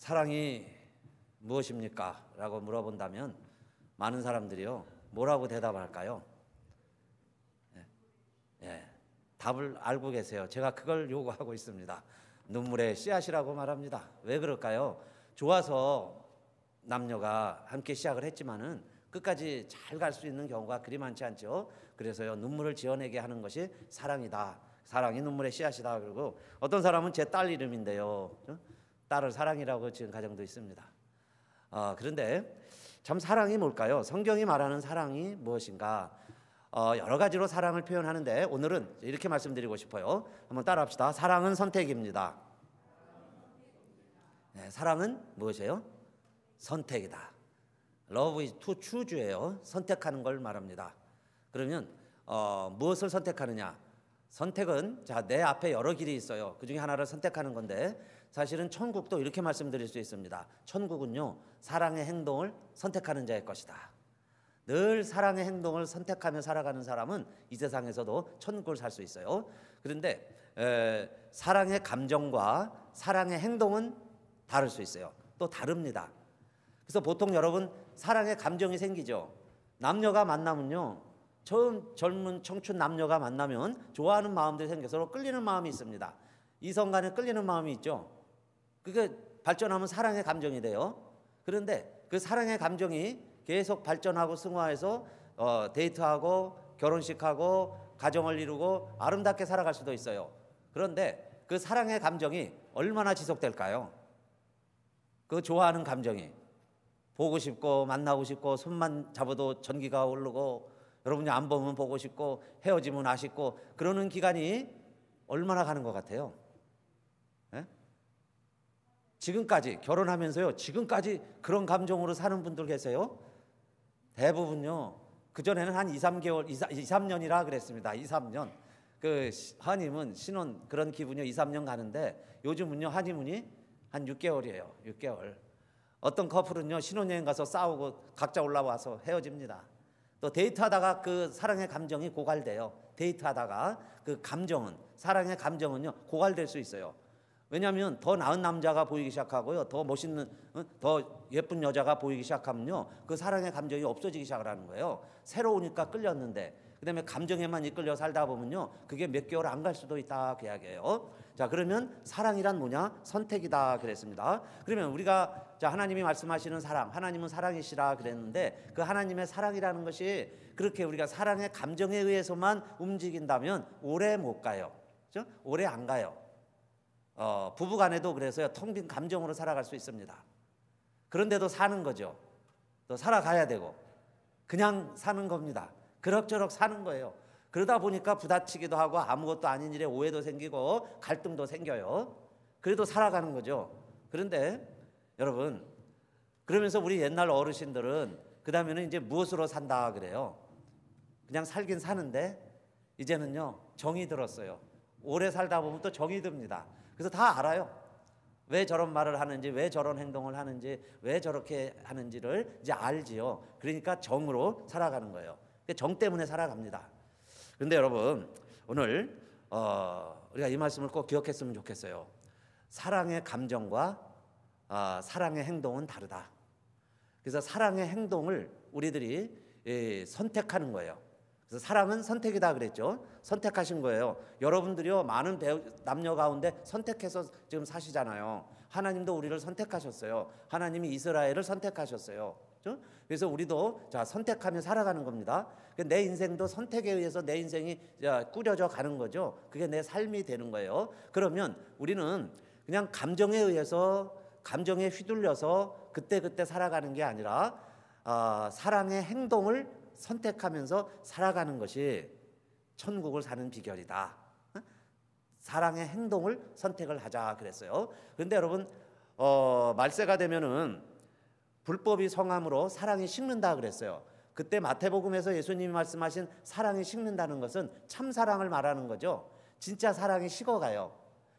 사랑이 무엇입니까? 라고 물어본다면 많은 사람들이요, 뭐라고 대답할까요? 답을 알고 계세요. 제가 그걸 요구하고 있습니다. 눈물의 씨앗이라고 말합니다. 왜 그럴까요? 좋아서 남녀가 함께 시작을 했지만은 끝까지 잘 갈 수 있는 경우가 그리 많지 않죠. 그래서요, 눈물을 지어내게 하는 것이 사랑이다. 사랑이 눈물의 씨앗이다. 그리고 어떤 사람은 제 딸 이름인데요, 딸을 사랑이라고 지은 가정도 있습니다. 그런데 참 사랑이 뭘까요? 성경이 말하는 사랑이 무엇인가? 여러 가지로 사랑을 표현하는데 오늘은 이렇게 말씀드리고 싶어요. 한번 따라합시다. 사랑은 선택입니다. 네, 사랑은 무엇이에요? 선택이다. Love is to choose예요. 선택하는 걸 말합니다. 그러면 무엇을 선택하느냐? 선택은 내 앞에 여러 길이 있어요. 그 중에 하나를 선택하는 건데 사실은 천국도 이렇게 말씀드릴 수 있습니다. 천국은요, 사랑의 행동을 선택하는 자의 것이다. 늘 사랑의 행동을 선택하며 살아가는 사람은 이 세상에서도 천국을 살 수 있어요. 그런데 사랑의 감정과 사랑의 행동은 다를 수 있어요. 또 다릅니다. 그래서 보통 여러분 사랑의 감정이 생기죠. 남녀가 만나면요, 처음 젊은 청춘 남녀가 만나면 좋아하는 마음들이 생겨서 서로 끌리는 마음이 있습니다. 이성 간에 끌리는 마음이 있죠. 그게 발전하면 사랑의 감정이 돼요. 그런데 그 사랑의 감정이 계속 발전하고 승화해서 데이트하고 결혼식하고 가정을 이루고 아름답게 살아갈 수도 있어요. 그런데 그 사랑의 감정이 얼마나 지속될까요? 그 좋아하는 감정이 보고 싶고 만나고 싶고 손만 잡아도 전기가 오르고 여러분이 안 보면 보고 싶고 헤어지면 아쉽고 그러는 기간이 얼마나 가는 것 같아요? 지금까지 결혼하면서요, 지금까지 그런 감정으로 사는 분들 계세요? 대부분요, 그전에는 한 2, 3개월, 2, 3년이라 그랬습니다. 2, 3년. 그 한임은 신혼 그런 기분이요, 2, 3년 가는데 요즘은요, 한이문이 한 6개월이에요. 6개월. 어떤 커플은요, 신혼여행 가서 싸우고 각자 올라와서 헤어집니다. 또 데이트하다가 그 사랑의 감정이 고갈돼요. 데이트하다가 그 감정은, 사랑의 감정은요, 고갈될 수 있어요. 왜냐하면 더 나은 남자가 보이기 시작하고요, 더 멋있는, 더 예쁜 여자가 보이기 시작하면요, 그 사랑의 감정이 없어지기 시작을 하는 거예요. 새로우니까 끌렸는데 그 다음에 감정에만 이끌려 살다 보면요, 그게 몇 개월 안 갈 수도 있다, 그 이야기예요. 자, 그러면 사랑이란 뭐냐? 선택이다 그랬습니다. 그러면 우리가 하나님이 말씀하시는 사랑, 하나님은 사랑이시라 그랬는데 그 하나님의 사랑이라는 것이 그렇게 우리가 사랑의 감정에 의해서만 움직인다면 오래 못 가요. 그렇죠? 오래 안 가요. 부부간에도 그래서요, 텅 빈 감정으로 살아갈 수 있습니다. 그런데도 사는 거죠. 또 살아가야 되고 그냥 사는 겁니다. 그럭저럭 사는 거예요. 그러다 보니까 부딪히기도 하고 아무것도 아닌 일에 오해도 생기고 갈등도 생겨요. 그래도 살아가는 거죠. 그런데 여러분, 그러면서 우리 옛날 어르신들은 그 다음에는 이제 무엇으로 산다 그래요? 그냥 살긴 사는데 이제는요, 정이 들었어요. 오래 살다 보면 또 정이 듭니다. 그래서 다 알아요. 왜 저런 말을 하는지, 왜 저런 행동을 하는지, 왜 저렇게 하는지를 이제 알지요. 그러니까 정으로 살아가는 거예요. 정 때문에 살아갑니다. 그런데 여러분, 오늘 우리가 이 말씀을 꼭 기억했으면 좋겠어요. 사랑의 감정과 사랑의 행동은 다르다. 그래서 사랑의 행동을 우리들이 선택하는 거예요. 그래서 사랑은 선택이다 그랬죠. 선택하신 거예요. 여러분들이요, 많은 남녀 가운데 선택해서 지금 사시잖아요. 하나님도 우리를 선택하셨어요. 하나님이 이스라엘을 선택하셨어요. 그렇죠? 그래서 우리도 선택하며 살아가는 겁니다. 내 인생도 선택에 의해서 내 인생이 꾸려져 가는 거죠. 그게 내 삶이 되는 거예요. 그러면 우리는 그냥 감정에 의해서, 감정에 휘둘려서 그때그때 살아가는 게 아니라 사랑의 행동을 선택하면서 살아가는 것이 천국을 사는 비결이다. 사랑의 행동을 선택을 하자 그랬어요. 그런데 여러분, 말세가 되면은 불법이 성함으로 사랑이 식는다 그랬어요. 그때 마태복음에서 예수님이 말씀하신 사랑이 식는다는 것은 참사랑을 말하는 거죠. 진짜 사랑이 식어가요.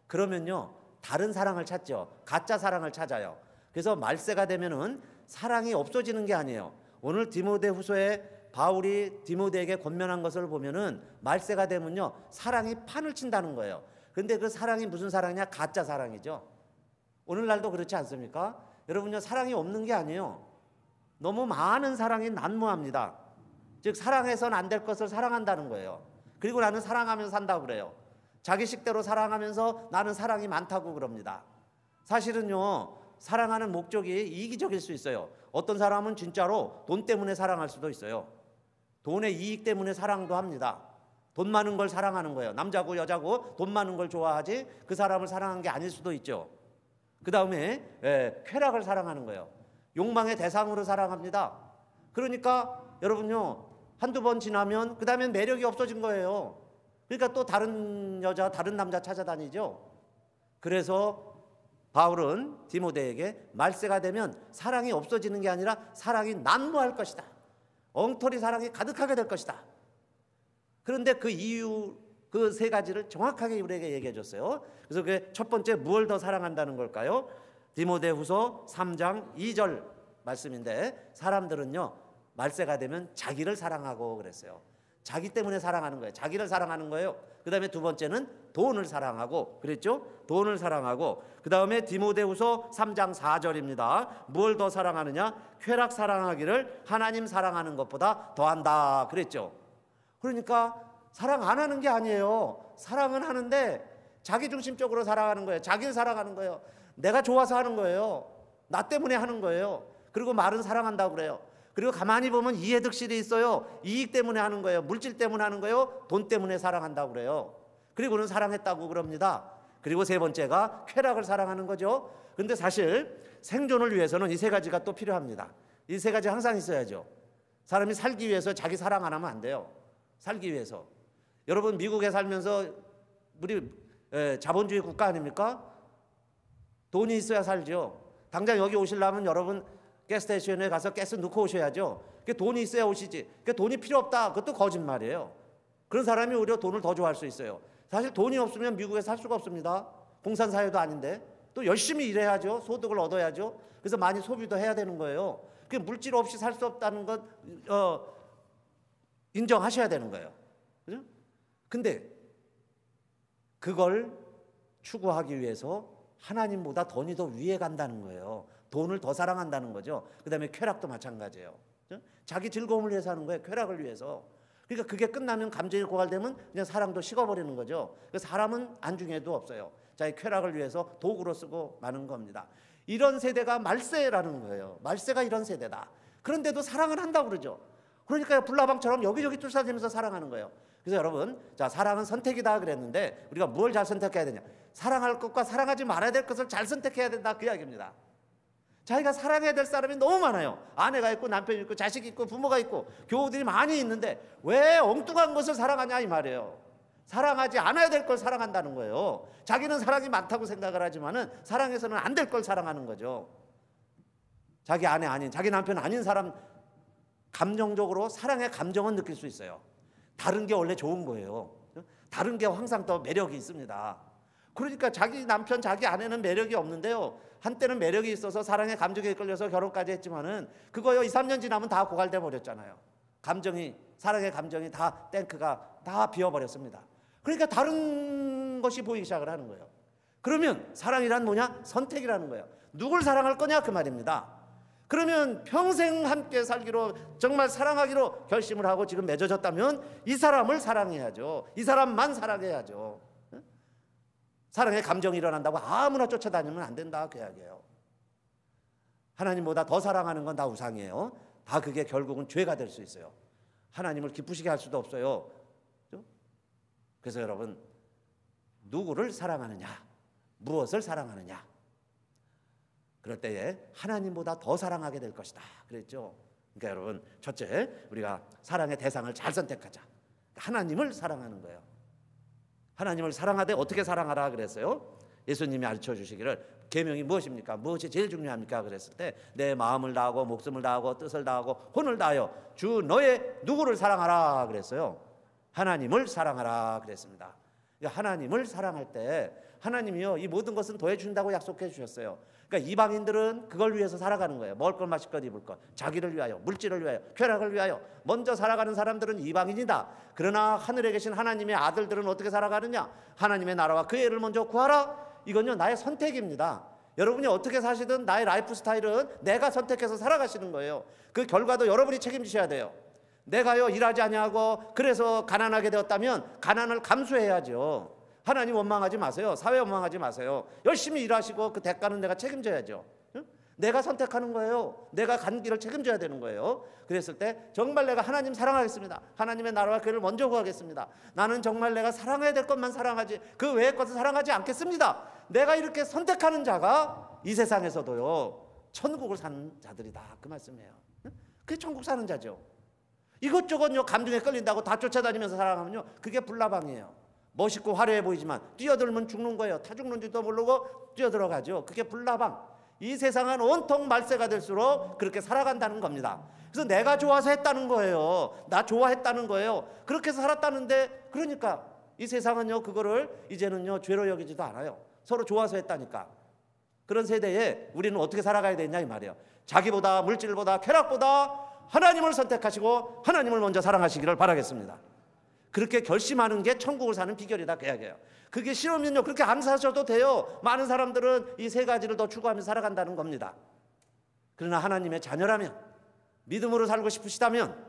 그러면요, 다른 사랑을 찾죠. 가짜 사랑을 찾아요. 그래서 말세가 되면은 사랑이 없어지는 게 아니에요. 오늘 디모데후서에 바울이 디모데에게 권면한 것을 보면은 말세가 되면요, 사랑이 판을 친다는 거예요. 그런데 그 사랑이 무슨 사랑이냐? 가짜 사랑이죠. 오늘날도 그렇지 않습니까? 여러분요, 사랑이 없는 게 아니에요. 너무 많은 사랑이 난무합니다. 즉 사랑해서는 안 될 것을 사랑한다는 거예요. 그리고 나는 사랑하면서 산다고 그래요. 자기 식대로 사랑하면서 나는 사랑이 많다고 그럽니다. 사실은요, 사랑하는 목적이 이기적일 수 있어요. 어떤 사람은 진짜로 돈 때문에 사랑할 수도 있어요. 돈의 이익 때문에 사랑도 합니다. 돈 많은 걸 사랑하는 거예요. 남자고 여자고 돈 많은 걸 좋아하지 그 사람을 사랑한 게 아닐 수도 있죠. 그 다음에 쾌락을 사랑하는 거예요. 욕망의 대상으로 사랑합니다. 그러니까 여러분요, 한두 번 지나면 그 다음엔 매력이 없어진 거예요. 그러니까 또 다른 여자 다른 남자 찾아다니죠. 그래서 바울은 디모데에게 말세가 되면 사랑이 없어지는 게 아니라 사랑이 난무할 것이다. 엉터리 사랑이 가득하게 될 것이다. 그런데 그 이유, 그 세 가지를 정확하게 우리에게 얘기해 줬어요. 그래서 그 첫 번째, 무엇을 더 사랑한다는 걸까요? 디모데후서 3장 2절 말씀인데, 사람들은요 말세가 되면 자기를 사랑하고 그랬어요. 자기 때문에 사랑하는 거예요. 자기를 사랑하는 거예요. 그 다음에 두 번째는 돈을 사랑하고 그랬죠? 돈을 사랑하고, 그 다음에 디모데후서 3장 4절입니다. 뭘 더 사랑하느냐? 쾌락 사랑하기를 하나님 사랑하는 것보다 더한다 그랬죠. 그러니까 사랑 안 하는 게 아니에요. 사랑은 하는데 자기중심적으로 사랑하는 거예요. 자기를 사랑하는 거예요. 내가 좋아서 하는 거예요. 나 때문에 하는 거예요. 그리고 말은 사랑한다고 그래요. 그리고 가만히 보면 이해득실이 있어요. 이익 때문에 하는 거예요. 물질 때문에 하는 거예요. 돈 때문에 사랑한다고 그래요. 그리고는 사랑했다고 그럽니다. 그리고 세 번째가 쾌락을 사랑하는 거죠. 그런데 사실 생존을 위해서는 이 세 가지가 또 필요합니다. 이 세 가지 항상 있어야죠. 사람이 살기 위해서 자기 사랑 안 하면 안 돼요. 살기 위해서. 여러분 미국에 살면서 우리 자본주의 국가 아닙니까? 돈이 있어야 살죠. 당장 여기 오시려면 여러분 가스스테이션에 가서 가스 넣고 오셔야죠. 돈이 있어야 오시지. 돈이 필요 없다. 그것도 거짓말이에요. 그런 사람이 오히려 돈을 더 좋아할 수 있어요. 사실 돈이 없으면 미국에 살 수가 없습니다. 공산사회도 아닌데. 또 열심히 일해야죠. 소득을 얻어야죠. 그래서 많이 소비도 해야 되는 거예요. 물질 없이 살 수 없다는 것 인정하셔야 되는 거예요. 그죠? 근데 그걸 추구하기 위해서 하나님보다 돈이 더 위에 간다는 거예요. 돈을 더 사랑한다는 거죠. 그 다음에 쾌락도 마찬가지예요. 자기 즐거움을 위해서 하는 거예요. 쾌락을 위해서. 그러니까 그게 끝나면 감정이 고갈되면 그냥 사랑도 식어버리는 거죠. 그래서 사람은 안중에도 없어요. 자기 쾌락을 위해서 도구로 쓰고 마는 겁니다. 이런 세대가 말세라는 거예요. 말세가 이런 세대다. 그런데도 사랑을 한다고 그러죠. 그러니까 불나방처럼 여기저기 쫓아다니면서 사랑하는 거예요. 그래서 여러분, 자, 사랑은 선택이다 그랬는데 우리가 뭘 잘 선택해야 되냐? 사랑할 것과 사랑하지 말아야 될 것을 잘 선택해야 된다, 그 이야기입니다. 자기가 사랑해야 될 사람이 너무 많아요. 아내가 있고 남편이 있고 자식이 있고 부모가 있고 교우들이 많이 있는데 왜 엉뚱한 것을 사랑하냐 이 말이에요. 사랑하지 않아야 될 걸 사랑한다는 거예요. 자기는 사랑이 많다고 생각을 하지만은 사랑해서는 안 될 걸 사랑하는 거죠. 자기 아내 아닌, 자기 남편 아닌 사람 감정적으로 사랑의 감정은 느낄 수 있어요. 다른 게 원래 좋은 거예요. 다른 게 항상 더 매력이 있습니다. 그러니까 자기 남편, 자기 아내는 매력이 없는데요. 한때는 매력이 있어서 사랑의 감정에 이끌려서 결혼까지 했지만은 그거요 2, 3년 지나면 다 고갈돼 버렸잖아요. 감정이, 사랑의 감정이 다 탱크가 다 비어버렸습니다. 그러니까 다른 것이 보이기 시작을 하는 거예요. 그러면 사랑이란 뭐냐? 선택이라는 거예요. 누굴 사랑할 거냐 그 말입니다. 그러면 평생 함께 살기로 정말 사랑하기로 결심을 하고 지금 맺어졌다면 이 사람을 사랑해야죠. 이 사람만 사랑해야죠. 사랑의 감정이 일어난다고 아무나 쫓아다니면 안 된다 그 이야기예요. 하나님보다 더 사랑하는 건 다 우상이에요. 다 그게 결국은 죄가 될 수 있어요. 하나님을 기쁘시게 할 수도 없어요. 그래서 여러분, 누구를 사랑하느냐, 무엇을 사랑하느냐, 그럴 때에 하나님보다 더 사랑하게 될 것이다 그랬죠. 그러니까 여러분, 첫째, 우리가 사랑의 대상을 잘 선택하자. 하나님을 사랑하는 거예요. 하나님을 사랑하되 어떻게 사랑하라 그랬어요? 예수님이 가르쳐 주시기를, 계명이 무엇입니까? 무엇이 제일 중요합니까? 그랬을 때 내 마음을 다하고 목숨을 다하고 뜻을 다하고 혼을 다하여 주 너의 누구를 사랑하라 그랬어요. 하나님을 사랑하라 그랬습니다. 하나님을 사랑할 때 하나님이요 이 모든 것은 더해 준다고 약속해 주셨어요. 그러니까 이방인들은 그걸 위해서 살아가는 거예요. 먹을 것, 마실 것, 입을 것, 자기를 위하여, 물질을 위하여, 쾌락을 위하여 먼저 살아가는 사람들은 이방인이다. 그러나 하늘에 계신 하나님의 아들들은 어떻게 살아가느냐? 하나님의 나라와 그의 의를 먼저 구하라. 이건요 나의 선택입니다. 여러분이 어떻게 사시든 나의 라이프 스타일은 내가 선택해서 살아가시는 거예요. 그 결과도 여러분이 책임지셔야 돼요. 내가요 일하지 아니하고 그래서 가난하게 되었다면 가난을 감수해야죠. 하나님 원망하지 마세요. 사회 원망하지 마세요. 열심히 일하시고 그 대가는 내가 책임져야죠. 내가 선택하는 거예요. 내가 간 길을 책임져야 되는 거예요. 그랬을 때 정말 내가 하나님 사랑하겠습니다. 하나님의 나라와 교회를 먼저 구하겠습니다. 나는 정말 내가 사랑해야 될 것만 사랑하지 그 외의 것을 사랑하지 않겠습니다. 내가 이렇게 선택하는 자가 이 세상에서도요 천국을 사는 자들이다, 그 말씀이에요. 그게 천국 사는 자죠. 이것저것요 감정에 끌린다고 다 쫓아다니면서 살아가면요 그게 불나방이에요. 멋있고 화려해 보이지만 뛰어들면 죽는 거예요. 타 죽는지도 모르고 뛰어들어가죠. 그게 불나방. 이 세상은 온통 말세가 될수록 그렇게 살아간다는 겁니다. 그래서 내가 좋아서 했다는 거예요. 나 좋아했다는 거예요. 그렇게 해서 살았다는데, 그러니까 이 세상은요 그거를 이제는요 죄로 여기지도 않아요. 서로 좋아서 했다니까. 그런 세대에 우리는 어떻게 살아가야 되냐 이 말이에요. 자기보다 물질보다 쾌락보다 하나님을 선택하시고 하나님을 먼저 사랑하시기를 바라겠습니다. 그렇게 결심하는 게 천국을 사는 비결이다, 그 이야기예요. 그게 싫으면요 그렇게 안 사셔도 돼요. 많은 사람들은 이 세 가지를 더 추구하면서 살아간다는 겁니다. 그러나 하나님의 자녀라면, 믿음으로 살고 싶으시다면,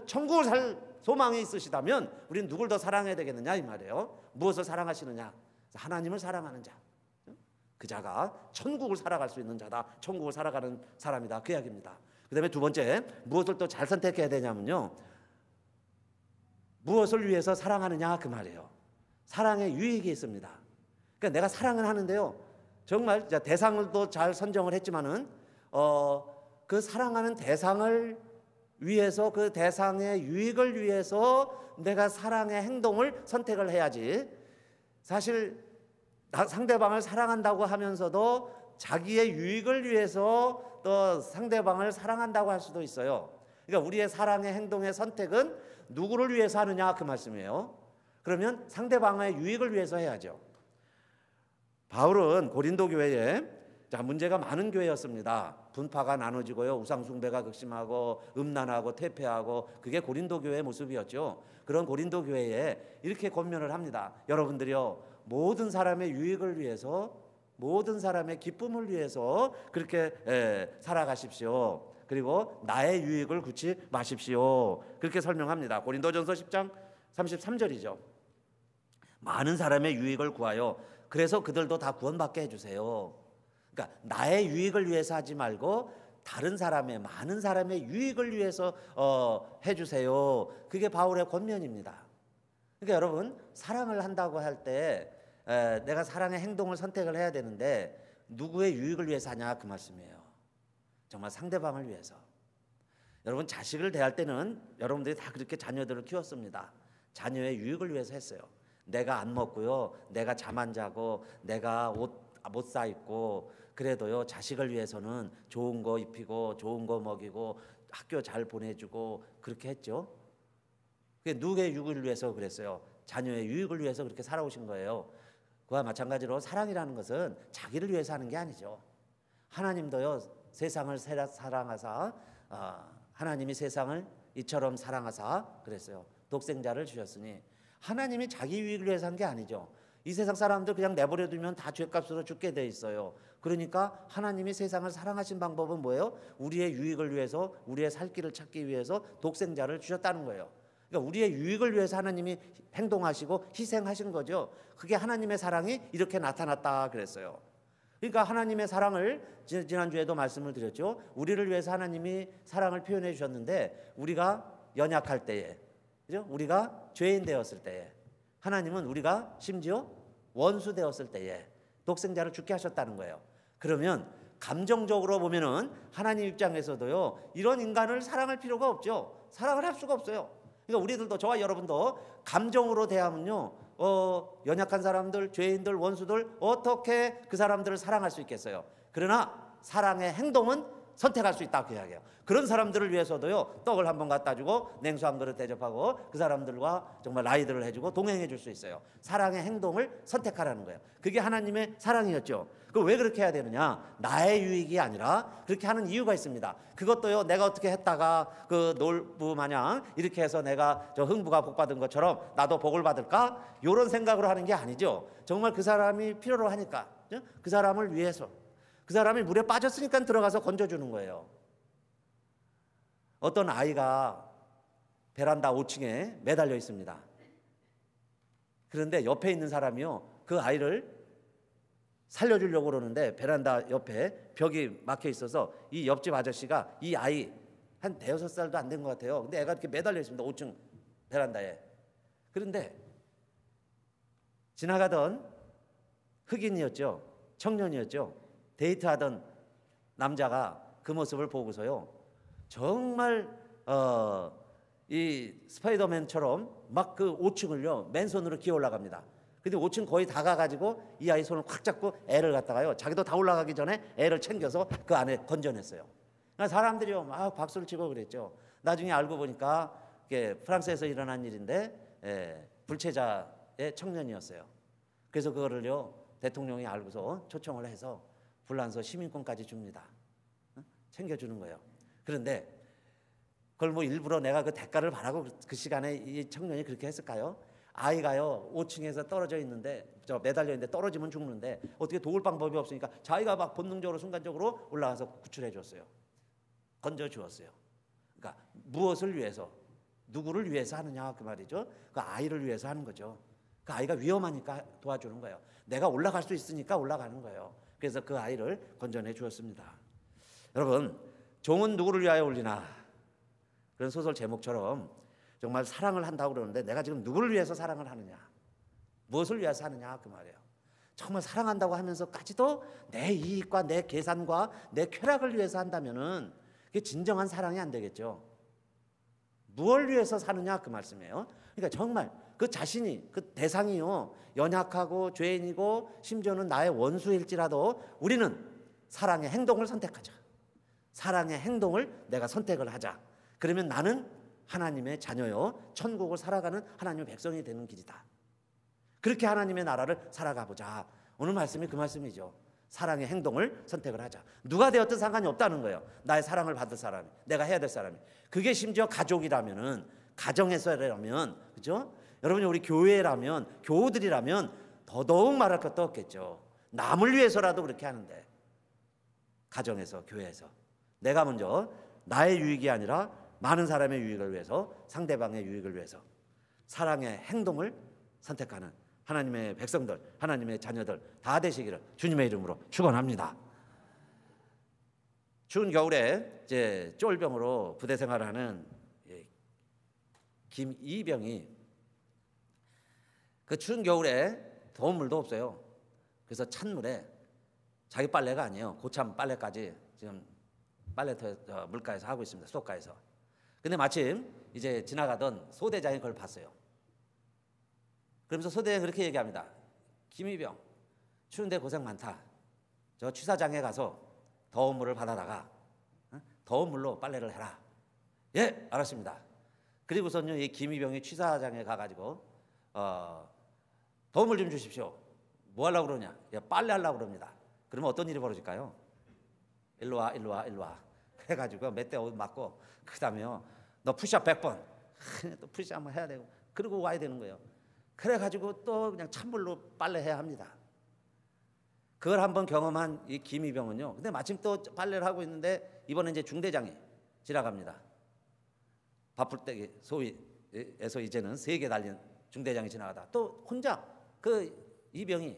천국을 살 소망이 있으시다면 우리는 누굴 더 사랑해야 되겠느냐 이 말이에요. 무엇을 사랑하시느냐? 하나님을 사랑하는 자, 그 자가 천국을 살아갈 수 있는 자다. 천국을 살아가는 사람이다, 그 이야기입니다. 그 다음에 두 번째, 무엇을 또 잘 선택해야 되냐면요, 무엇을 위해서 사랑하느냐 그 말이에요. 사랑의 유익이 있습니다. 그러니까 내가 사랑을 하는데요, 정말 대상도 잘 선정을 했지만은 그 사랑하는 대상을 위해서, 그 대상의 유익을 위해서 내가 사랑의 행동을 선택을 해야지. 사실 상대방을 사랑한다고 하면서도 자기의 유익을 위해서 또 상대방을 사랑한다고 할 수도 있어요. 그러니까 우리의 사랑의 행동의 선택은 누구를 위해서 하느냐 그 말씀이에요. 그러면 상대방의 유익을 위해서 해야죠. 바울은 고린도 교회에 문제가 많은 교회였습니다. 분파가 나눠지고요, 우상숭배가 극심하고 음란하고 퇴폐하고, 그게 고린도 교회의 모습이었죠. 그런 고린도 교회에 이렇게 권면을 합니다. 여러분들이요 모든 사람의 유익을 위해서, 모든 사람의 기쁨을 위해서 그렇게 살아가십시오. 그리고 나의 유익을 굳이 마십시오. 그렇게 설명합니다. 고린도전서 10장 33절이죠. 많은 사람의 유익을 구하여 그래서 그들도 다 구원받게 해주세요. 그러니까 나의 유익을 위해서 하지 말고 다른 사람의, 많은 사람의 유익을 위해서 해주세요. 그게 바울의 권면입니다. 그러니까 여러분, 사랑을 한다고 할 때 내가 사랑의 행동을 선택을 해야 되는데 누구의 유익을 위해서 하냐 그 말씀이에요. 정말 상대방을 위해서. 여러분, 자식을 대할 때는 여러분들이 다 그렇게 자녀들을 키웠습니다. 자녀의 유익을 위해서 했어요. 내가 안 먹고요, 내가 잠 안 자고, 내가 옷 못 사 입고, 그래도요 자식을 위해서는 좋은 거 입히고 좋은 거 먹이고 학교 잘 보내주고 그렇게 했죠. 그게 누구의 유익을 위해서 그랬어요? 자녀의 유익을 위해서 그렇게 살아오신 거예요. 그와 마찬가지로 사랑이라는 것은 자기를 위해서 하는 게 아니죠. 하나님도요 세상을 사랑하사 하나님이 세상을 이처럼 사랑하사 그랬어요. 독생자를 주셨으니, 하나님이 자기 유익을 위해서 한 게 아니죠. 이 세상 사람들 그냥 내버려 두면 다 죄값으로 죽게 돼 있어요. 그러니까 하나님이 세상을 사랑하신 방법은 뭐예요? 우리의 유익을 위해서, 우리의 살 길을 찾기 위해서 독생자를 주셨다는 거예요. 그러니까 우리의 유익을 위해서 하나님이 행동하시고 희생하신 거죠. 그게 하나님의 사랑이 이렇게 나타났다 그랬어요. 그러니까 하나님의 사랑을 지난주에도 말씀을 드렸죠. 우리를 위해서 하나님이 사랑을 표현해 주셨는데, 우리가 연약할 때에, 그죠? 우리가 죄인 되었을 때에, 하나님은 우리가 심지어 원수 되었을 때에 독생자를 죽게 하셨다는 거예요. 그러면 감정적으로 보면은 하나님 입장에서도요 이런 인간을 사랑할 필요가 없죠. 사랑을 할 수가 없어요. 그러니까 우리들도, 저와 여러분도 감정으로 대하면요 연약한 사람들, 죄인들, 원수들 어떻게 그 사람들을 사랑할 수 있겠어요? 그러나 사랑의 행동은 선택할 수 있다 그 이야기예요. 그런 사람들을 위해서도요, 떡을 한 번 갖다 주고 냉수 한 그릇 대접하고 그 사람들과 정말 라이드를 해주고 동행해 줄 수 있어요. 사랑의 행동을 선택하라는 거예요. 그게 하나님의 사랑이었죠. 그 왜 그렇게 해야 되느냐? 나의 유익이 아니라 그렇게 하는 이유가 있습니다. 그것도요, 내가 어떻게 했다가 그 놀부 마냥 이렇게 해서 내가 저 흥부가 복 받은 것처럼 나도 복을 받을까? 이런 생각으로 하는 게 아니죠. 정말 그 사람이 필요로 하니까, 그 사람을 위해서, 그 사람이 물에 빠졌으니까 들어가서 건져주는 거예요. 어떤 아이가 베란다 5층에 매달려 있습니다. 그런데 옆에 있는 사람이요, 그 아이를 살려주려고 그러는데 베란다 옆에 벽이 막혀 있어서 이 옆집 아저씨가 이 아이 한 대여섯 살도 안 된 것 같아요. 근데 애가 이렇게 매달려 있습니다. 5층 베란다에. 그런데 지나가던 흑인이었죠. 청년이었죠. 데이트하던 남자가 그 모습을 보고서요, 정말 이 스파이더맨처럼 막 그 5층을요 맨손으로 기어 올라갑니다. 근데 5층 거의 다 가가지고 이 아이 손을 꽉 잡고 애를 갖다가요, 자기도 다 올라가기 전에 애를 챙겨서 그 안에 건져냈어요. 그러니까 사람들이요 막 박수를 치고 그랬죠. 나중에 알고 보니까 이게 프랑스에서 일어난 일인데 불체자의 청년이었어요. 그래서 그거를요 대통령이 알고서 초청을 해서 불란서 시민권까지 줍니다. 챙겨주는 거예요. 그런데 그걸 뭐 일부러 내가 그 대가를 바라고 그 시간에 이 청년이 그렇게 했을까요? 아이가요 5층에서 떨어져 있는데, 저 매달려 있는데 떨어지면 죽는데 어떻게 도울 방법이 없으니까 자기가 막 본능적으로 순간적으로 올라가서 구출해 줬어요. 건져 주었어요. 그러니까 무엇을 위해서, 누구를 위해서 하느냐 그 말이죠. 그 아이를 위해서 하는 거죠. 그 아이가 위험하니까 도와주는 거예요. 내가 올라갈 수 있으니까 올라가는 거예요. 그래서 그 아이를 건져내 주었습니다. 여러분, 종은 누구를 위하여 울리나, 그런 소설 제목처럼 정말 사랑을 한다고 그러는데 내가 지금 누구를 위해서 사랑을 하느냐, 무엇을 위해서 하느냐 그 말이에요. 정말 사랑한다고 하면서까지도 내 이익과 내 계산과 내 쾌락을 위해서 한다면은 그게 진정한 사랑이 안 되겠죠. 무엇을 위해서 사느냐 그 말씀이에요. 그러니까 정말 그 자신이, 그 대상이요 연약하고 죄인이고 심지어는 나의 원수일지라도 우리는 사랑의 행동을 선택하자. 사랑의 행동을 내가 선택을 하자. 그러면 나는 하나님의 자녀요 천국을 살아가는 하나님의 백성이 되는 길이다. 그렇게 하나님의 나라를 살아가 보자. 오늘 말씀이 그 말씀이죠. 사랑의 행동을 선택을 하자. 누가 되었든 상관이 없다는 거예요. 나의 사랑을 받을 사람이, 내가 해야 될 사람이. 그게 심지어 가족이라면은, 가정에서라면, 그죠? 여러분이 우리 교회라면, 교우들이라면 더더욱 말할 것도 없겠죠. 남을 위해서라도 그렇게 하는데, 가정에서, 교회에서 내가 먼저 나의 유익이 아니라 많은 사람의 유익을 위해서, 상대방의 유익을 위해서 사랑의 행동을 선택하는 하나님의 백성들, 하나님의 자녀들 다 되시기를 주님의 이름으로 축원합니다. 추운 겨울에 이제 쫄병으로 부대 생활하는 김이병이 그 추운 겨울에 더운 물도 없어요. 그래서 찬물에, 자기 빨래가 아니에요, 고참 빨래까지 지금 빨래터 물가에서 하고 있습니다. 수도가에서. 근데 마침 이제 지나가던 소대장이 그걸 봤어요. 그러면서 소대장이 그렇게 얘기합니다. 김이병, 추운데 고생 많다. 저 취사장에 가서 더운 물을 받아다가 더운 물로 빨래를 해라. 예, 알았습니다. 그리고서는요, 이 김이병이 취사장에 가가지고 더운 물 좀 주십시오. 뭐 하려고 그러냐? 예, 빨래 하려고 그럽니다. 그러면 어떤 일이 벌어질까요? 일로 와, 일로 와, 일로 와. 그래가지고 몇 대 맞고, 그 다음에요, 너 푸시업 100번. 또 푸시업 한번 해야 되고, 그러고 와야 되는 거예요. 그래가지고 또 그냥 찬물로 빨래해야 합니다. 그걸 한번 경험한 이 김이병은요, 근데 마침 또 빨래를 하고 있는데 이번에 이제 중대장이 지나갑니다. 바쁠 때 소위에서 이제는 3개 달린 중대장이 지나가다 또 혼자 그 이병이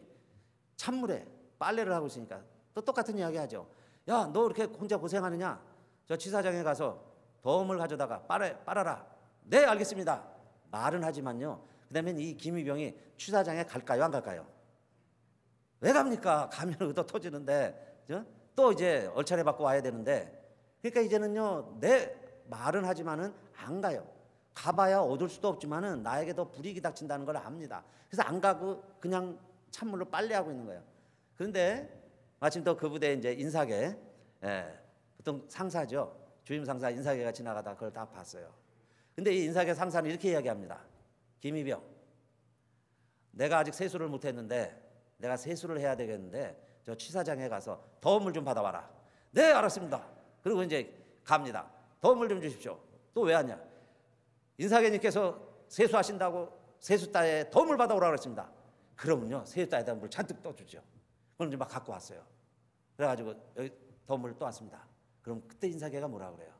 찬물에 빨래를 하고 있으니까 또 똑같은 이야기 하죠. 야, 너 이렇게 혼자 고생하느냐? 저 취사장에 가서 더운 물 가져다가 빨아라. 네, 알겠습니다. 말은 하지만요, 그 다음에 이 김이병이 취사장에 갈까요, 안 갈까요? 왜 갑니까? 가면 의도 터지는데, 또 이제 얼차례 받고 와야 되는데, 그러니까 이제는요, 내 말은 하지만은 안 가요. 가봐야 얻을 수도 없지만은 나에게 더 불이익이 닥친다는 걸 압니다. 그래서 안 가고 그냥 찬물로 빨래하고 있는 거예요. 그런데 마침 또 그 부대 이제 인사계 어떤 상사죠. 주임 상사 인사계가 지나가다 그걸 딱 봤어요. 근데 이 인사계 상사는 이렇게 이야기합니다. 김이병, 내가 아직 세수를 못했는데 내가 세수를 해야 되겠는데 저 취사장에 가서 더운 물 좀 받아와라. 네, 알았습니다. 그리고 이제 갑니다. 더운 물 좀 주십시오. 또 왜 왔냐? 인사계님께서 세수하신다고 세수따에 더운 물 받아오라고 그랬습니다. 그러면요, 세수따에다 물 잔뜩 떠주죠. 그럼 이제 막 갖고 왔어요. 그래가지고 여기 더운 물을 또 왔습니다. 그럼 그때 인사계가 뭐라 그래요?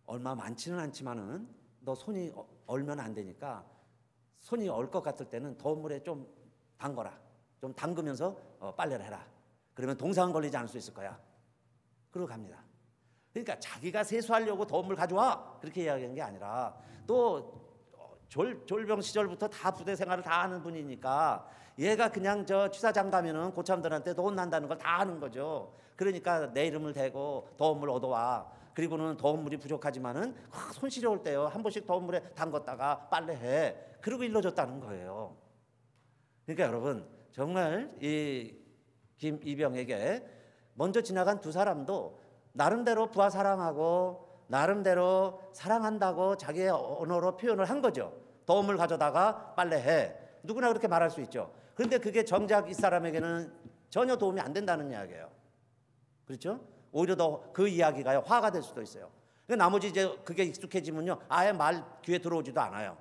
얼마 많지는 않지만은 너 손이 얼면 안 되니까 손이 얼 것 같을 때는 더운 물에 좀 담거라. 좀 담그면서 빨래를 해라. 그러면 동상 걸리지 않을 수 있을 거야. 그러고 갑니다. 그러니까 자기가 세수하려고 더운 물 가져와 그렇게 이야기하는 게 아니라 또 졸병 시절부터 다 부대 생활을 다 하는 분이니까 얘가 그냥 저 취사장 가면은 고참들한테도 혼난다는 걸 다 아는 거죠. 그러니까 내 이름을 대고 더운 물 얻어와. 그리고는 더운 물이 부족하지만은 손 시려울 때요 한 번씩 더운 물에 담궜다가 빨래해. 그리고 일러줬다는 거예요. 그러니까 여러분 정말 이 김이병에게 먼저 지나간 두 사람도 나름대로 부하 사랑하고 나름대로 사랑한다고 자기의 언어로 표현을 한 거죠. 더운 물 가져다가 빨래해. 누구나 그렇게 말할 수 있죠. 그런데 그게 정작 이 사람에게는 전혀 도움이 안 된다는 이야기예요. 그렇죠? 오히려 더 그 이야기가 화가 될 수도 있어요. 나머지 이제 그게 익숙해지면요 아예 말 귀에 들어오지도 않아요.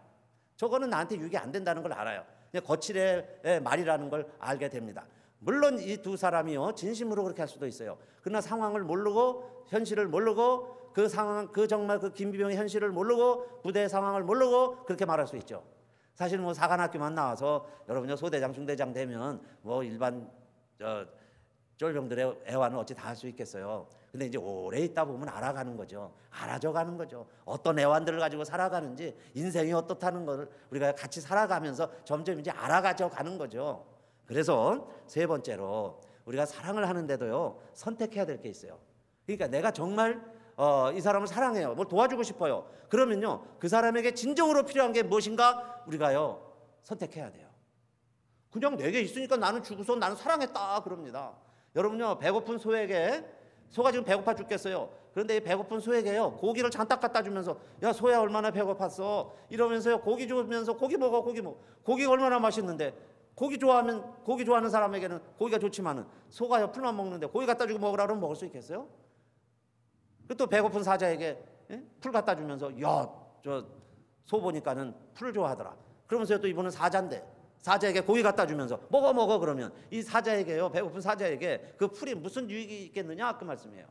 저거는 나한테 유익이 안 된다는 걸 알아요. 그냥 거칠의 말이라는 걸 알게 됩니다. 물론 이 두 사람이요 진심으로 그렇게 할 수도 있어요. 그러나 상황을 모르고 현실을 모르고 그 상황 그 정말 그 김비병의 현실을 모르고 부대의 상황을 모르고 그렇게 말할 수 있죠. 사실 뭐 사관학교만 나와서 여러분요 소대장 중대장 되면 뭐 일반 쫄병들의 애환은 어찌 다 할 수 있겠어요. 근데 이제 오래 있다 보면 알아가는 거죠. 알아져가는 거죠. 어떤 애환들을 가지고 살아가는지 인생이 어떻다는 걸 우리가 같이 살아가면서 점점 이제 알아가져 가는 거죠. 그래서 세 번째로 우리가 사랑을 하는데도요 선택해야 될 게 있어요. 그러니까 내가 정말 이 사람을 사랑해요. 뭘 도와주고 싶어요. 그러면요 그 사람에게 진정으로 필요한 게 무엇인가 우리가요 선택해야 돼요. 그냥 내게 있으니까 나는 주고서 나는 사랑했다 그럽니다. 여러분요 배고픈 소에게 소가 지금 배고파 죽겠어요. 그런데 이 배고픈 소에게요 고기를 잔뜩 갖다 주면서 야 소야 얼마나 배고팠어 이러면서요 고기 주면서 고기 먹어 고기가 얼마나 맛있는데 고기 좋아하는 사람에게는 고기가 좋지만은 소가요 풀만 먹는데 고기 갖다 주고 먹으라 그러면 먹을 수 있겠어요? 또 배고픈 사자에게 풀 갖다 주면서 야 저 소 보니까는 풀을 좋아하더라. 그러면서 또 이분은 사자인데 사자에게 고기 갖다 주면서 먹어 그러면 이 사자에게요 배고픈 사자에게 그 풀이 무슨 유익이 있겠느냐 그 말씀이에요.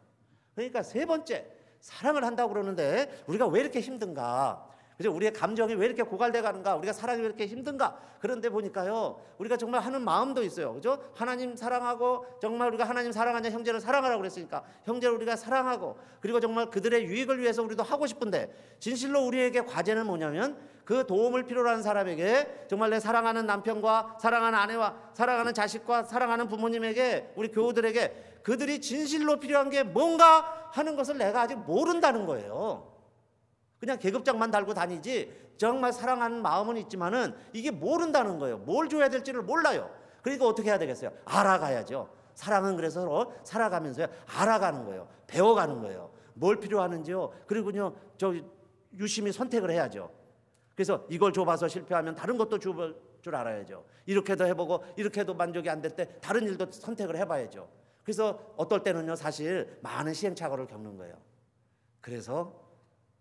그러니까 세 번째 사랑을 한다고 그러는데 우리가 왜 이렇게 힘든가? 그죠? 우리의 감정이 왜 이렇게 고갈돼 가는가? 우리가 사랑이 왜 이렇게 힘든가? 그런데 보니까요 우리가 정말 하는 마음도 있어요. 그죠? 하나님 사랑하고 정말 우리가 하나님 사랑하냐 형제를 사랑하라고 그랬으니까 형제를 우리가 사랑하고 그리고 정말 그들의 유익을 위해서 우리도 하고 싶은데 진실로 우리에게 과제는 뭐냐면 그 도움을 필요로 하는 사람에게 정말 내 사랑하는 남편과 사랑하는 아내와 사랑하는 자식과 사랑하는 부모님에게 우리 교우들에게 그들이 진실로 필요한 게 뭔가 하는 것을 내가 아직 모른다는 거예요. 그냥 계급장만 달고 다니지 정말 사랑하는 마음은 있지만은 이게 모른다는 거예요. 뭘 줘야 될지를 몰라요. 그러니까 어떻게 해야 되겠어요? 알아가야죠. 사랑은 그래서 서로 살아가면서 알아가는 거예요. 배워가는 거예요. 뭘 필요하는지요. 그리고요 저 유심히 선택을 해야죠. 그래서 이걸 줘봐서 실패하면 다른 것도 줄 알아야죠. 이렇게도 해보고 이렇게도 만족이 안 될 때 다른 일도 선택을 해봐야죠. 그래서 어떨 때는요 사실 많은 시행착오를 겪는 거예요. 그래서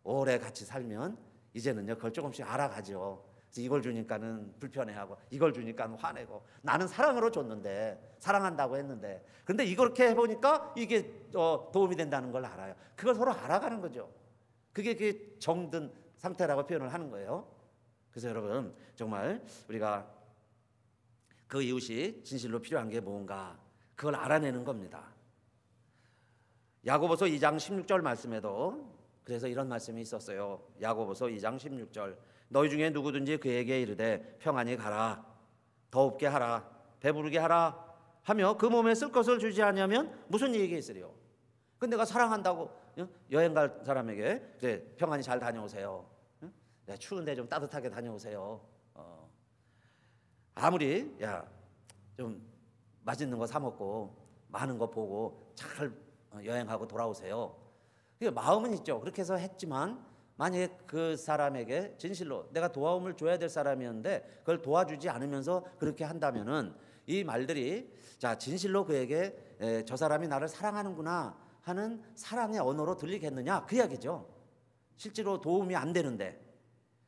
오래 같이 살면 이제는요 그걸 조금씩 알아가죠. 그래서 이걸 주니까는 불편해하고 이걸 주니까는 화내고 나는 사랑으로 줬는데 사랑한다고 했는데 근데 이렇게 해보니까 이게 도움이 된다는 걸 알아요. 그걸 서로 알아가는 거죠. 그게 정든 상태라고 표현을 하는 거예요. 그래서 여러분 정말 우리가 그 이웃이 진실로 필요한 게 뭔가 그걸 알아내는 겁니다. 야고보서 2장 16절 말씀에도 그래서 이런 말씀이 있었어요. 야고보서 2장 16절 너희 중에 누구든지 그에게 이르되 평안히 가라 더웁게 하라 배부르게 하라 하며 그 몸에 쓸 것을 주지 않으면 무슨 이익이 있으리요. 근데 내가 사랑한다고 여행 갈 사람에게 그래 평안히 잘 다녀오세요. 추운데 좀 따뜻하게 다녀오세요. 아무리 좀 맛있는 거 사 먹고 많은 거 보고 잘 여행하고 돌아오세요. 마음은 있죠. 그렇게 해서 했지만 만약에 그 사람에게 진실로 내가 도움을 줘야 될 사람이었는데 그걸 도와주지 않으면서 그렇게 한다면은 이 말들이 자 진실로 그에게 저 사람이 나를 사랑하는구나 하는 사랑의 언어로 들리겠느냐 그 이야기죠. 실제로 도움이 안 되는데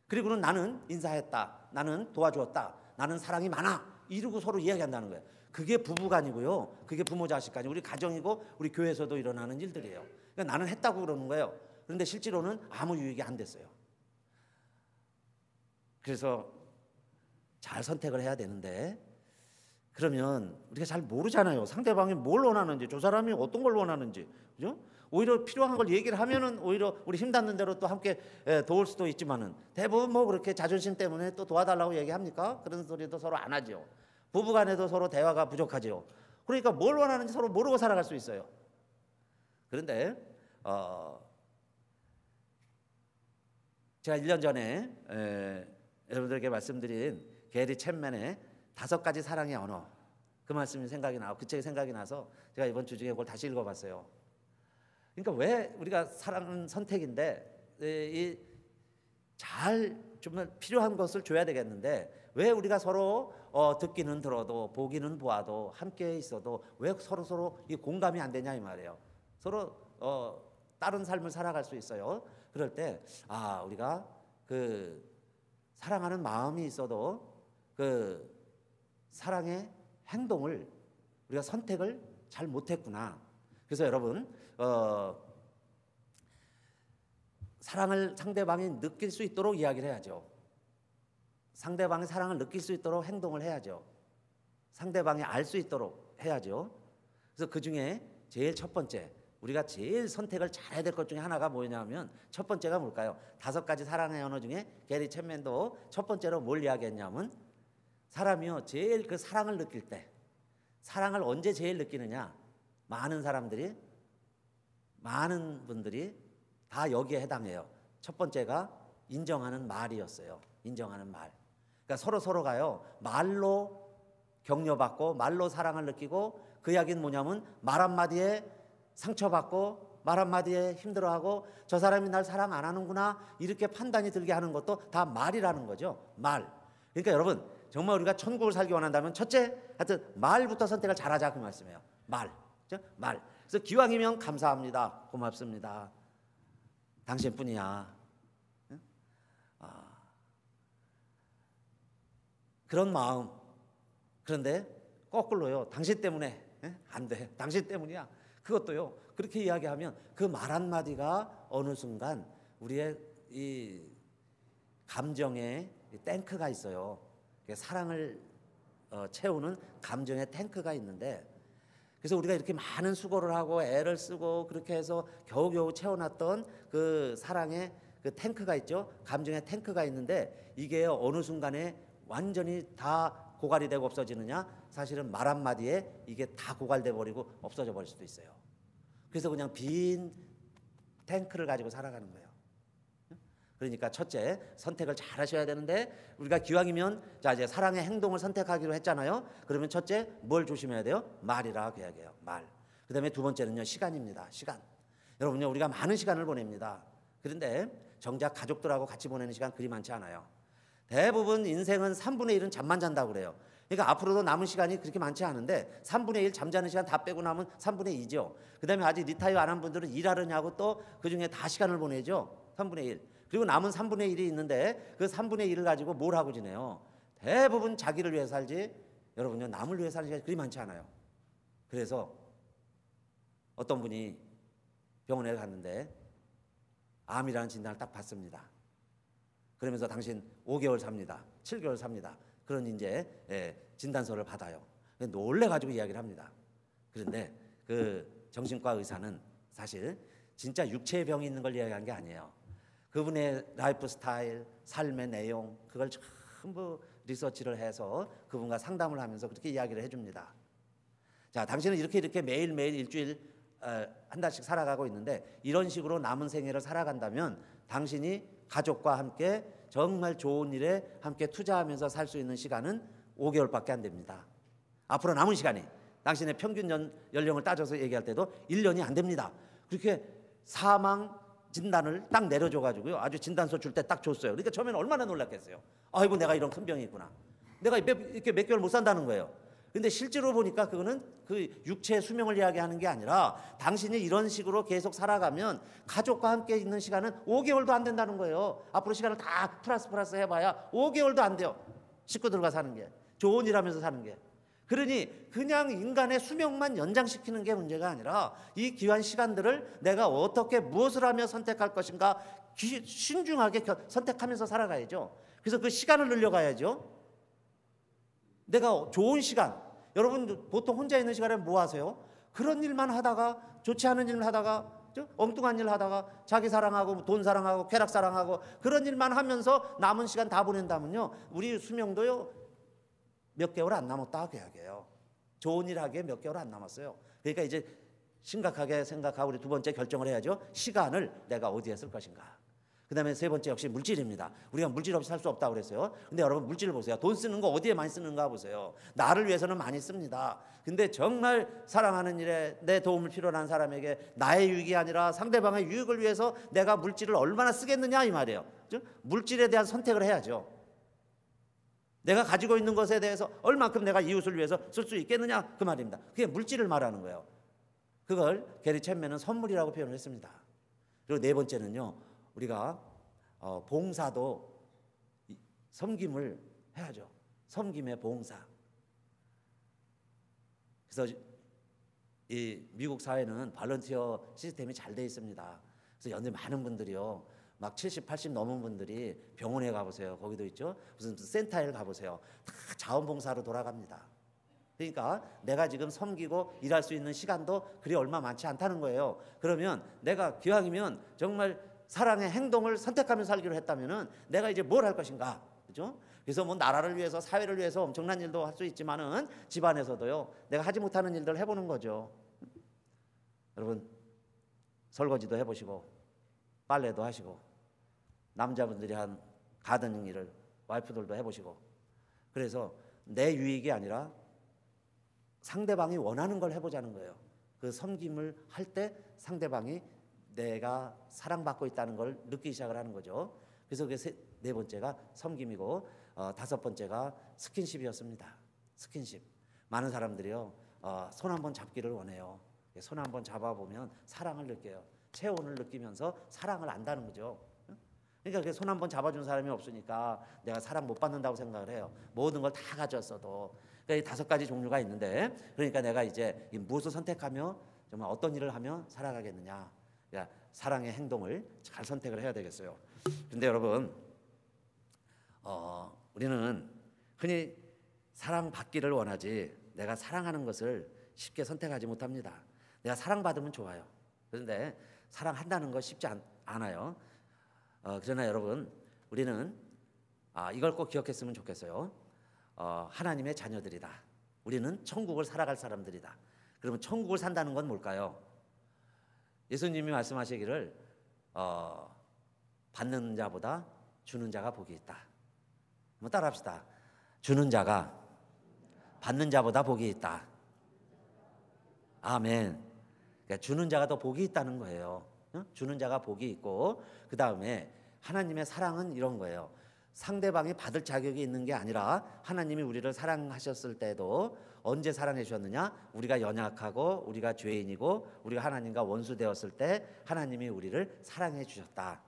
그리고는 나는 인사했다, 나는 도와주었다, 나는 사랑이 많아 이러고 서로 이야기한다는 거예요. 그게 부부간이고요, 그게 부모 자식간이 우리 가정이고 우리 교회에서도 일어나는 일들이에요. 그러니까 나는 했다고 그러는 거예요. 그런데 실제로는 아무 유익이 안 됐어요. 그래서 잘 선택을 해야 되는데 그러면 우리가 잘 모르잖아요. 상대방이 뭘 원하는지, 저 사람이 어떤 걸 원하는지, 그죠? 오히려 필요한 걸 얘기를 하면은 오히려 우리 힘 닿는 대로 또 함께 도울 수도 있지만은 대부분 뭐 그렇게 자존심 때문에 또 도와달라고 얘기합니까? 그런 소리도 서로 안 하죠. 부부간에도 서로 대화가 부족하죠. 그러니까 뭘 원하는지 서로 모르고 살아갈 수 있어요. 그런데 제가 1년 전에 여러분들에게 말씀드린 게리 챕맨의 5가지 사랑의 언어 그 말씀이 생각이 나고 그 책이 생각이 나서 제가 이번 주 중에 그걸 다시 읽어봤어요. 그러니까 왜 우리가 사랑은 선택인데 잘 정말 필요한 것을 줘야 되겠는데 왜 우리가 서로 듣기는 들어도 보기는 보아도 함께 있어도 왜 서로 이 공감이 안 되냐 이 말이에요. 서로 다른 삶을 살아갈 수 있어요. 그럴 때 우리가 그 사랑하는 마음이 있어도 그 사랑의 행동을 우리가 선택을 잘 못했구나. 그래서 여러분 사랑을 상대방이 느낄 수 있도록 이야기를 해야죠. 상대방의 사랑을 느낄 수 있도록 행동을 해야죠. 상대방이 알 수 있도록 해야죠. 그래서 그 중에 제일 첫 번째 우리가 제일 선택을 잘해야 될 것 중에 하나가 뭐냐면 첫 번째가 뭘까요? 5가지 사랑의 언어 중에 게리 챕맨도 첫 번째로 뭘 이야기했냐면 사람이요 제일 그 사랑을 느낄 때 사랑을 언제 제일 느끼느냐 많은 분들이 다 여기에 해당해요. 첫 번째가 인정하는 말이었어요. 인정하는 말. 그러니까 서로가요 말로 격려받고 말로 사랑을 느끼고 그 이야기는 뭐냐면 말 한마디에 상처받고 말 한마디에 힘들어하고 저 사람이 날 사랑 안 하는구나 이렇게 판단이 들게 하는 것도 다 말이라는 거죠. 말. 그러니까 여러분 정말 우리가 천국을 살기 원한다면 첫째 하여튼 말부터 선택을 잘하자 그 말씀이에요. 말. 그렇죠? 말. 그래서 기왕이면 감사합니다. 고맙습니다. 당신뿐이야. 그런 마음. 그런데 거꾸로요. 당신 때문에 안 돼. 당신 때문이야. 그것도요. 그렇게 이야기하면 그 말 한마디가 어느 순간 우리의 이 감정에 탱크가 있어요. 사랑을 채우는 감정의 탱크가 있는데 그래서 우리가 이렇게 많은 수고를 하고 애를 쓰고 그렇게 해서 겨우겨우 채워놨던 그 사랑의 그 탱크가 있죠. 감정의 탱크가 있는데 이게 어느 순간에 완전히 다 고갈이 되고 없어지느냐? 사실은 말 한마디에 이게 다 고갈돼 버리고 없어져 버릴 수도 있어요. 그래서 그냥 빈 탱크를 가지고 살아가는 거예요. 그러니까 첫째 선택을 잘 하셔야 되는데 우리가 기왕이면 자 이제 사랑의 행동을 선택하기로 했잖아요. 그러면 첫째 뭘 조심해야 돼요? 말이라 그 이야기예요. 말. 그다음에 두 번째는요 시간입니다. 시간. 여러분요 우리가 많은 시간을 보냅니다. 그런데 정작 가족들하고 같이 보내는 시간 그리 많지 않아요. 대부분 인생은 3분의 1은 잠만 잔다고 그래요. 그러니까 앞으로도 남은 시간이 그렇게 많지 않은데 3분의 1 잠자는 시간 다 빼고 나면 3분의 2죠. 그 다음에 아직 리타이어 안 한 분들은 일하느냐고 또 그중에 다 시간을 보내죠. 3분의 1. 그리고 남은 3분의 1이 있는데 그 3분의 1을 가지고 뭘 하고 지내요. 대부분 자기를 위해 살지 여러분요 남을 위해 사는 시간이 그리 많지 않아요. 그래서 어떤 분이 병원에 갔는데 암이라는 진단을 딱 받습니다. 그러면서 당신 5개월 삽니다. 7개월 삽니다. 그런 이제 진단서를 받아요. 놀래가지고 이야기를 합니다. 그런데 그 정신과 의사는 사실 진짜 육체의 병이 있는 걸 이야기한 게 아니에요. 그분의 라이프 스타일, 삶의 내용 그걸 전부 리서치를 해서 그분과 상담을 하면서 그렇게 이야기를 해줍니다. 자, 당신은 이렇게 매일매일 일주일 한 달씩 살아가고 있는데 이런 식으로 남은 생애를 살아간다면 당신이 가족과 함께 정말 좋은 일에 함께 투자하면서 살 수 있는 시간은 5개월밖에 안 됩니다. 앞으로 남은 시간이 당신의 평균 연령을 따져서 얘기할 때도 1년이 안 됩니다. 그렇게 사망 진단을 딱 내려줘 가지고요. 아주 진단서 줄 때 딱 줬어요. 그러니까 처음에는 얼마나 놀랐겠어요. 아이고 내가 이런 큰 병이 있구나. 내가 이렇게 몇 개월 못 산다는 거예요. 근데 실제로 보니까 그거는 그 육체의 수명을 이야기하는 게 아니라 당신이 이런 식으로 계속 살아가면 가족과 함께 있는 시간은 5개월도 안 된다는 거예요. 앞으로 시간을 다 플러스 해봐야 5개월도 안 돼요. 식구들과 사는 게, 좋은 일 하면서 사는 게. 그러니 그냥 인간의 수명만 연장시키는 게 문제가 아니라 이 귀한 시간들을 내가 어떻게 무엇을 하며 선택할 것인가 신중하게 선택하면서 살아가야죠. 그래서 그 시간을 늘려가야죠. 내가 좋은 시간, 여러분 보통 혼자 있는 시간에 뭐 하세요? 그런 일만 하다가, 좋지 않은 일만 하다가, 엉뚱한 일 하다가 자기 사랑하고 돈 사랑하고 쾌락 사랑하고 그런 일만 하면서 남은 시간 다 보낸다면요, 우리 수명도요 몇 개월 안 남았다 그 이야기예요. 좋은 일 하기에 몇 개월 안 남았어요. 그러니까 이제 심각하게 생각하고 우리 두 번째 결정을 해야죠. 시간을 내가 어디에 쓸 것인가. 그 다음에 세 번째 역시 물질입니다. 우리가 물질 없이 살 수 없다고 그랬어요. 근데 여러분 물질을 보세요. 돈 쓰는 거 어디에 많이 쓰는가 보세요. 나를 위해서는 많이 씁니다. 근데 정말 사랑하는 일에 내 도움을 필요로 하는 사람에게 나의 유익이 아니라 상대방의 유익을 위해서 내가 물질을 얼마나 쓰겠느냐 이 말이에요. 물질에 대한 선택을 해야죠. 내가 가지고 있는 것에 대해서 얼만큼 내가 이웃을 위해서 쓸 수 있겠느냐 그 말입니다. 그게 물질을 말하는 거예요. 그걸 게리 챔맨은 선물이라고 표현을 했습니다. 그리고 네 번째는요, 우리가 봉사도 섬김을 해야죠. 섬김의 봉사. 그래서 이 미국 사회는 발런티어 시스템이 잘 돼 있습니다. 그래서 연대 많은 분들이요, 막 70, 80 넘은 분들이 병원에 가보세요. 거기도 있죠. 무슨 센터에 가보세요. 다 자원봉사로 돌아갑니다. 그러니까 내가 지금 섬기고 일할 수 있는 시간도 그리 얼마 많지 않다는 거예요. 그러면 내가 기왕이면 정말 사랑의 행동을 선택하며 살기로 했다면은 내가 이제 뭘 할 것인가, 그죠? 그래서 뭐 나라를 위해서, 사회를 위해서 엄청난 일도 할 수 있지만은 집안에서도요, 내가 하지 못하는 일들 해보는 거죠. 여러분 설거지도 해보시고, 빨래도 하시고, 남자분들이 한 가드닝 일을 와이프들도 해보시고, 그래서 내 유익이 아니라 상대방이 원하는 걸 해보자는 거예요. 그 섬김을 할 때 상대방이 내가 사랑받고 있다는 걸 느끼기 시작을 하는 거죠. 그래서 네 번째가 섬김이고, 다섯 번째가 스킨십이었습니다. 스킨십. 많은 사람들이요, 손 한번 잡기를 원해요. 손 한번 잡아보면 사랑을 느껴요. 체온을 느끼면서 사랑을 안다는 거죠. 그러니까 손 한번 잡아준 사람이 없으니까 내가 사랑 못 받는다고 생각을 해요. 모든 걸 다 가졌어도. 그러니까 이 다섯 가지 종류가 있는데, 그러니까 내가 이제 무엇을 선택하며 정말 어떤 일을 하며 살아가겠느냐, 그러니까 사랑의 행동을 잘 선택을 해야 되겠어요. 그런데 여러분, 우리는 흔히 사랑받기를 원하지 내가 사랑하는 것을 쉽게 선택하지 못합니다. 내가 사랑받으면 좋아요. 그런데 사랑한다는 거 쉽지 않아요. 그러나 여러분, 우리는 이걸 꼭 기억했으면 좋겠어요. 하나님의 자녀들이다. 우리는 천국을 살아갈 사람들이다. 그러면 천국을 산다는 건 뭘까요? 예수님이 말씀하시기를 받는 자보다 주는 자가 복이 있다. 한번 따라합시다. 주는 자가 받는 자보다 복이 있다. 아멘. 그러니까 주는 자가 더 복이 있다는 거예요. 주는 자가 복이 있고, 그 다음에 하나님의 사랑은 이런 거예요. 상대방이 받을 자격이 있는 게 아니라 하나님이 우리를 사랑하셨을 때도 언제 사랑해 주셨느냐? 우리가 연약하고 우리가 죄인이고 우리가 하나님과 원수 되었을 때 하나님이 우리를 사랑해 주셨다.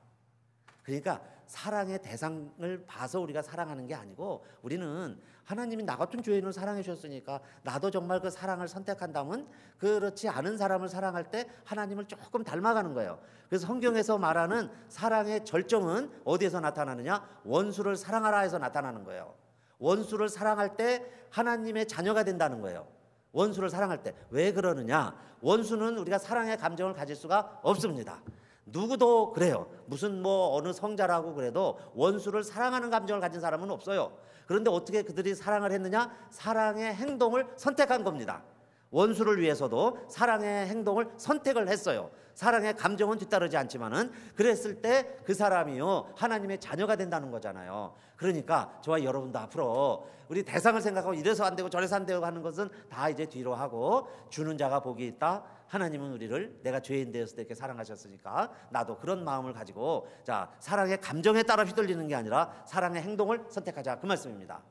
그러니까 사랑의 대상을 봐서 우리가 사랑하는 게 아니고, 우리는 하나님이 나 같은 죄인을 사랑해 주셨으니까 나도 정말 그 사랑을 선택한다면 그렇지 않은 사람을 사랑할 때 하나님을 조금 닮아가는 거예요. 그래서 성경에서 말하는 사랑의 절정은 어디에서 나타나느냐? 원수를 사랑하라 해서 나타나는 거예요. 원수를 사랑할 때 하나님의 자녀가 된다는 거예요. 원수를 사랑할 때. 왜 그러느냐? 원수는 우리가 사랑의 감정을 가질 수가 없습니다. 누구도 그래요. 무슨 어느 성자라고 그래도 원수를 사랑하는 감정을 가진 사람은 없어요. 그런데 어떻게 그들이 사랑을 했느냐? 사랑의 행동을 선택한 겁니다. 원수를 위해서도 사랑의 행동을 선택을 했어요. 사랑의 감정은 뒤따르지 않지만은 그랬을 때 그 사람이요 하나님의 자녀가 된다는 거잖아요. 그러니까 저와 여러분도 앞으로 우리 대상을 생각하고 이래서 안 되고 저래서 안 되고 하는 것은 다 이제 뒤로 하고, 주는 자가 복이 있다. 하나님은 우리를 내가 죄인 되었을 때 이렇게 사랑하셨으니까 나도 그런 마음을 가지고, 자, 사랑의 감정에 따라 휘둘리는 게 아니라 사랑의 행동을 선택하자, 그 말씀입니다.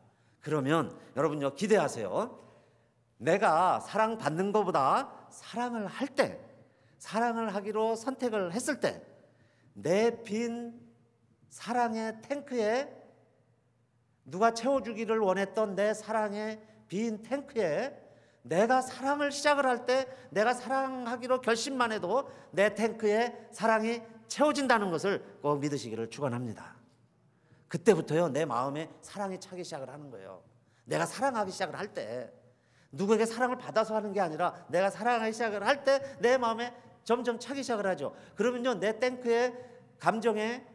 그러면 여러분요 기대하세요. 내가 사랑받는 것보다 사랑을 할 때, 사랑을 하기로 선택을 했을 때 내 빈 사랑의 탱크에, 누가 채워주기를 원했던 내 사랑의 빈 탱크에 내가 사랑을 시작을 할 때, 내가 사랑하기로 결심만 해도 내 탱크에 사랑이 채워진다는 것을 꼭 믿으시기를 축원합니다. 그때부터요 내 마음에 사랑이 차기 시작을 하는 거예요. 내가 사랑하기 시작을 할 때, 누구에게 사랑을 받아서 하는 게 아니라 내가 사랑하기 시작을 할 때 내 마음에 점점 차기 시작을 하죠. 그러면요 내 탱크에, 감정의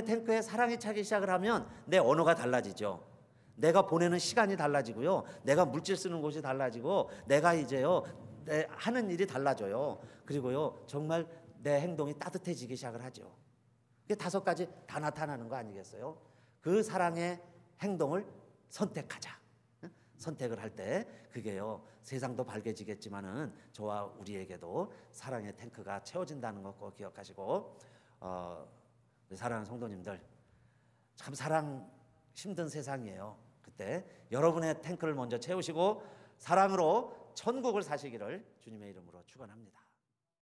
탱크에 사랑이 차기 시작을 하면 내 언어가 달라지죠. 내가 보내는 시간이 달라지고요, 내가 물질 쓰는 곳이 달라지고, 내가 이제요 내 하는 일이 달라져요. 그리고요 정말 내 행동이 따뜻해지기 시작을 하죠. 이게 5가지 다 나타나는 거 아니겠어요? 그 사랑의 행동을 선택하자. 선택을 할 때 그게요 세상도 밝아지겠지만은 저와 우리에게도 사랑의 탱크가 채워진다는 거 꼭 기억하시고, 사랑하는 성도님들, 참 사랑 힘든 세상이에요. 그때 여러분의 탱크를 먼저 채우시고 사랑으로 천국을 사시기를 주님의 이름으로 축원합니다.